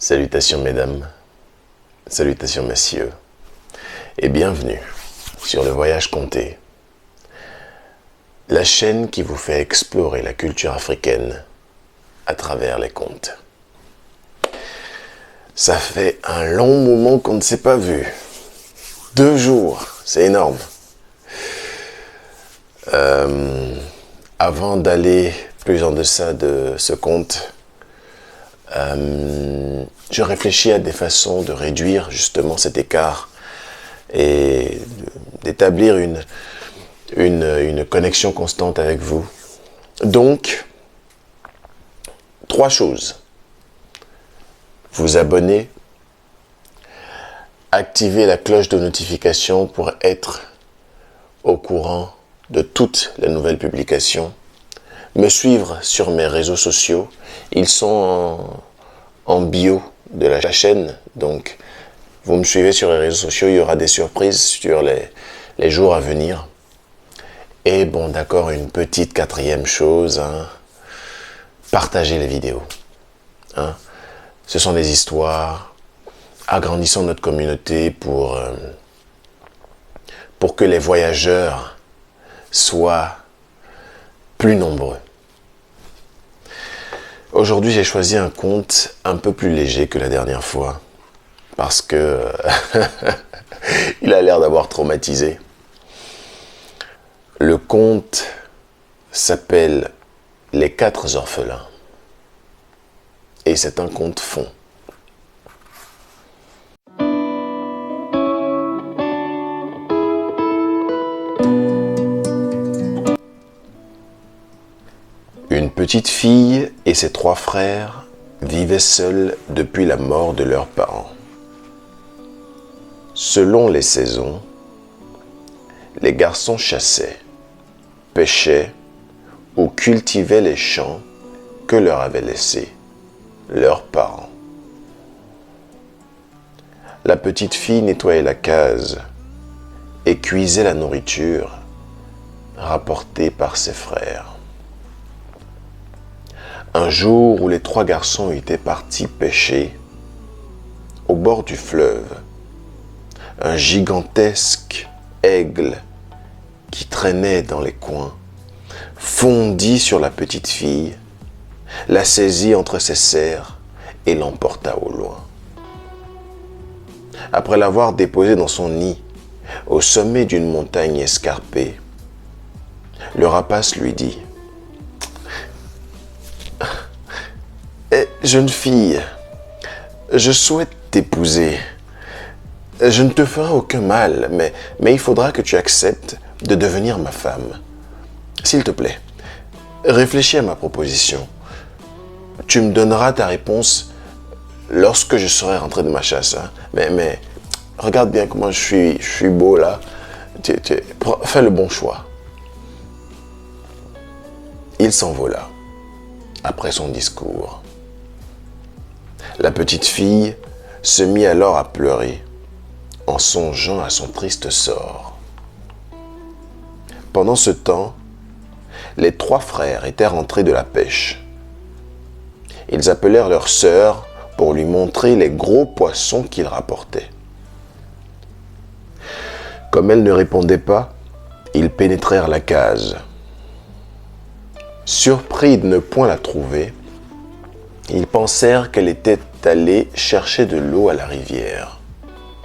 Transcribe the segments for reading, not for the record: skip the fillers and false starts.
Salutations mesdames, salutations messieurs, et bienvenue sur Le Voyage Conté, la chaîne qui vous fait explorer la culture africaine à travers les contes. Ça fait un long moment qu'on ne s'est pas vu. 2 jours, c'est énorme. Avant d'aller plus en deçà de ce conte, je réfléchis à des façons de réduire justement cet écart et d'établir une connexion constante avec vous. Donc, 3 choses. Vous abonner, activer la cloche de notification pour être au courant de toutes les nouvelles publications, me suivre sur mes réseaux sociaux. Ils sont en bio de la chaîne, donc vous me suivez sur les réseaux sociaux, il y aura des surprises sur les jours à venir. Et bon, d'accord, une petite 4e chose, partagez les vidéos. Ce sont des histoires, agrandissons notre communauté pour que les voyageurs soient plus nombreux. Aujourd'hui, j'ai choisi un conte un peu plus léger que la dernière fois, parce que il a l'air d'avoir traumatisé. Le conte s'appelle Les 4 orphelins, et c'est un conte fond. Une petite fille et ses 3 frères vivaient seuls depuis la mort de leurs parents. Selon les saisons, les garçons chassaient, pêchaient ou cultivaient les champs que leur avaient laissés leurs parents. La petite fille nettoyait la case et cuisait la nourriture rapportée par ses frères. Un jour où les 3 garçons étaient partis pêcher, au bord du fleuve, un gigantesque aigle qui traînait dans les coins fondit sur la petite fille, la saisit entre ses serres et l'emporta au loin. Après l'avoir déposée dans son nid, au sommet d'une montagne escarpée, le rapace lui dit: « Jeune fille, je souhaite t'épouser. Je ne te ferai aucun mal, mais il faudra que tu acceptes de devenir ma femme. S'il te plaît, réfléchis à ma proposition. Tu me donneras ta réponse lorsque je serai rentré de ma chasse. Mais regarde bien comment je suis beau là. Fais le bon choix. » Il s'envola après son discours. La petite fille se mit alors à pleurer en songeant à son triste sort. Pendant ce temps, les 3 frères étaient rentrés de la pêche. Ils appelèrent leur sœur pour lui montrer les gros poissons qu'ils rapportaient. Comme elle ne répondait pas, ils pénétrèrent la case. Surpris de ne point la trouver, ils pensèrent qu'elle était allée chercher de l'eau à la rivière.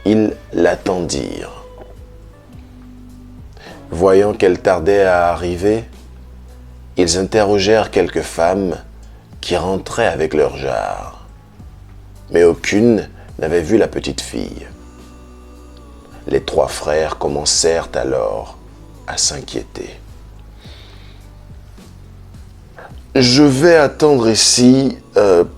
Ils l'attendirent. Voyant qu'elle tardait à arriver, ils interrogèrent quelques femmes qui rentraient avec leurs jarres. Mais aucune n'avait vu la petite fille. Les 3 frères commencèrent alors à s'inquiéter. « Je vais attendre ici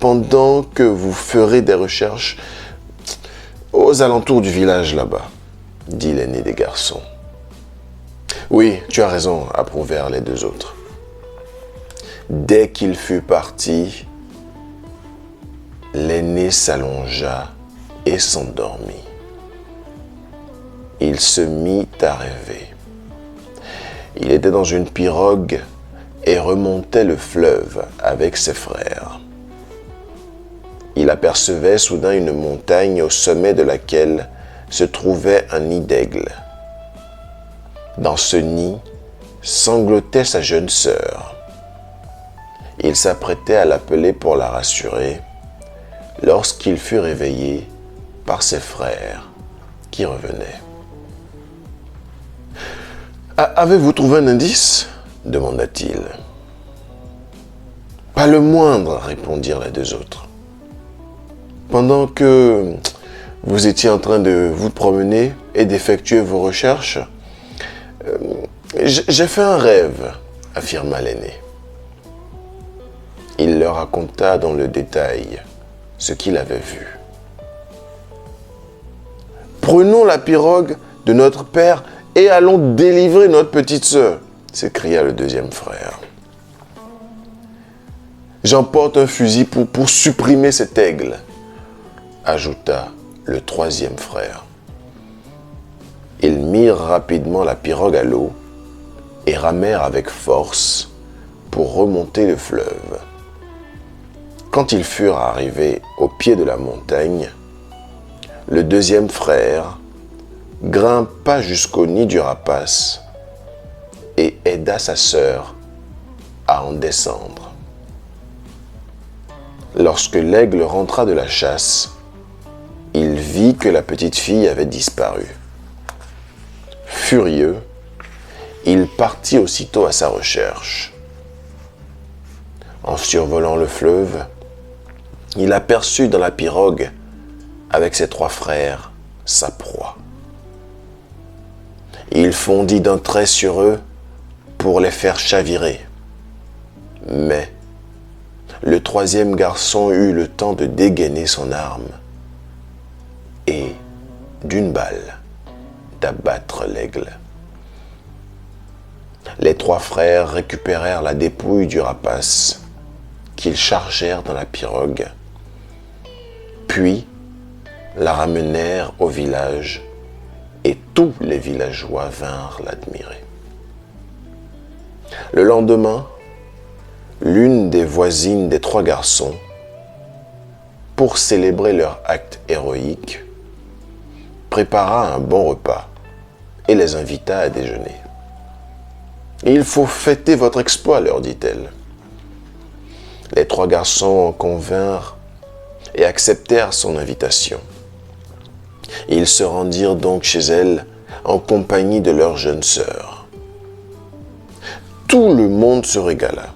pendant que vous ferez des recherches aux alentours du village là-bas, » dit l'aîné des garçons. « Oui, tu as raison, » approuvèrent les 2 autres. Dès qu'il fut parti, l'aîné s'allongea et s'endormit. Il se mit à rêver. Il était dans une pirogue et remontait le fleuve avec ses frères. Il apercevait soudain une montagne au sommet de laquelle se trouvait un nid d'aigle. Dans ce nid sanglotait sa jeune sœur. Il s'apprêtait à l'appeler pour la rassurer lorsqu'il fut réveillé par ses frères qui revenaient. « Avez-vous trouvé un indice ?» demanda-t-il. « Pas le moindre, » répondirent les deux autres. « Pendant que vous étiez en train de vous promener et d'effectuer vos recherches, j'ai fait un rêve, » affirma l'aîné. Il leur raconta dans le détail ce qu'il avait vu. « Prenons la pirogue de notre père et allons délivrer notre petite sœur, » s'écria le deuxième frère. « J'emporte un fusil pour supprimer cet aigle, » ajouta le troisième frère. Ils mirent rapidement la pirogue à l'eau et ramèrent avec force pour remonter le fleuve. Quand ils furent arrivés au pied de la montagne, le deuxième frère grimpa jusqu'au nid du rapace et aida sa sœur à en descendre. Lorsque l'aigle rentra de la chasse, il vit que la petite fille avait disparu. Furieux, il partit aussitôt à sa recherche. En survolant le fleuve, il aperçut dans la pirogue, avec ses trois frères, sa proie. Il fondit d'un trait sur eux pour les faire chavirer. Mais le troisième garçon eut le temps de dégainer son arme et, d'une balle, d'abattre l'aigle. Les trois frères récupérèrent la dépouille du rapace qu'ils chargèrent dans la pirogue, puis la ramenèrent au village et tous les villageois vinrent l'admirer. Le lendemain, l'une des voisines des trois garçons, pour célébrer leur acte héroïque, prépara un bon repas et les invita à déjeuner. « Il faut fêter votre exploit, » leur dit-elle. Les trois garçons en convinrent et acceptèrent son invitation. Ils se rendirent donc chez elle en compagnie de leur jeune sœur. Tout le monde se régala.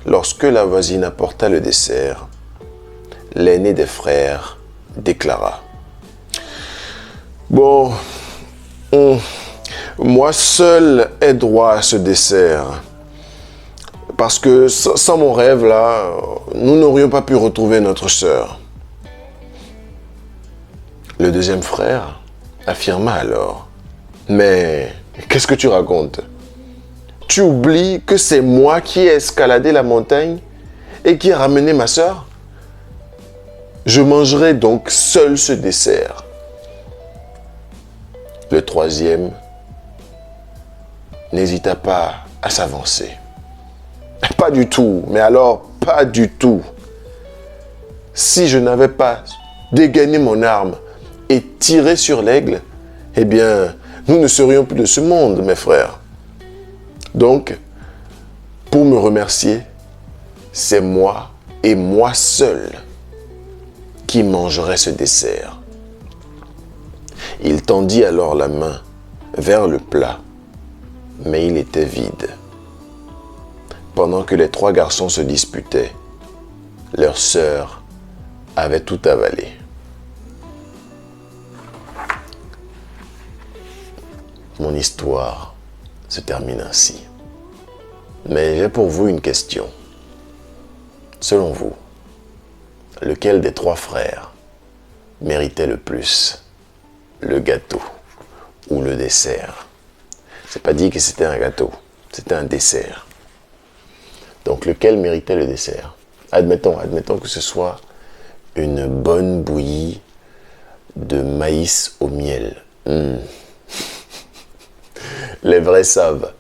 Lorsque la voisine apporta le dessert, l'aîné des frères déclara: « Bon, moi seul ai droit à ce dessert. Parce que sans mon rêve, là, nous n'aurions pas pu retrouver notre sœur. » Le deuxième frère affirma alors: « Mais qu'est-ce que tu racontes? Tu oublies que c'est moi qui ai escaladé la montagne et qui ai ramené ma sœur? Je mangerai donc seul ce dessert. » Le troisième n'hésita pas à s'avancer. « Pas du tout, mais alors pas du tout. Si je n'avais pas dégainé mon arme et tiré sur l'aigle, eh bien, nous ne serions plus de ce monde, mes frères. Donc, pour me remercier, c'est moi et moi seul qui mangerai ce dessert. » Il tendit alors la main vers le plat, mais il était vide. Pendant que les trois garçons se disputaient, leur sœur avait tout avalé. Mon histoire se termine ainsi. Mais j'ai pour vous une question. Selon vous, lequel des trois frères méritait le plus le gâteau ou le dessert? C'est pas dit que c'était un gâteau, c'était un dessert. Donc lequel méritait le dessert? Admettons que ce soit une bonne bouillie de maïs au miel. Les vrais savent.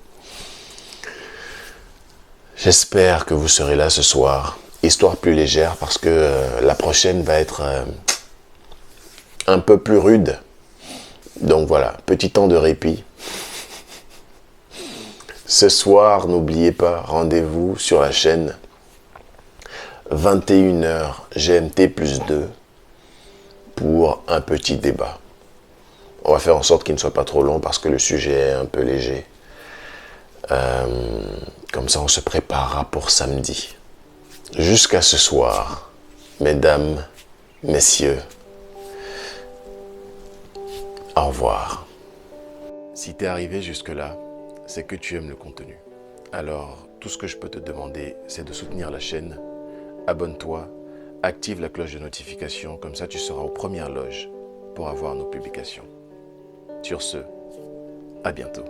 J'espère que vous serez là ce soir histoire plus légère parce que la prochaine va être un peu plus rude. Donc voilà, petit temps de répit. Ce soir, n'oubliez pas, rendez-vous sur la chaîne 21h GMT plus 2 pour un petit débat. On va faire en sorte qu'il ne soit pas trop long parce que le sujet est un peu léger. Comme ça, on se préparera pour samedi. Jusqu'à ce soir, mesdames, messieurs, au revoir. Si tu es arrivé jusque-là, c'est que tu aimes le contenu. Alors, tout ce que je peux te demander, c'est de soutenir la chaîne. Abonne-toi, active la cloche de notification, comme ça tu seras aux premières loges pour avoir nos publications. Sur ce, à bientôt.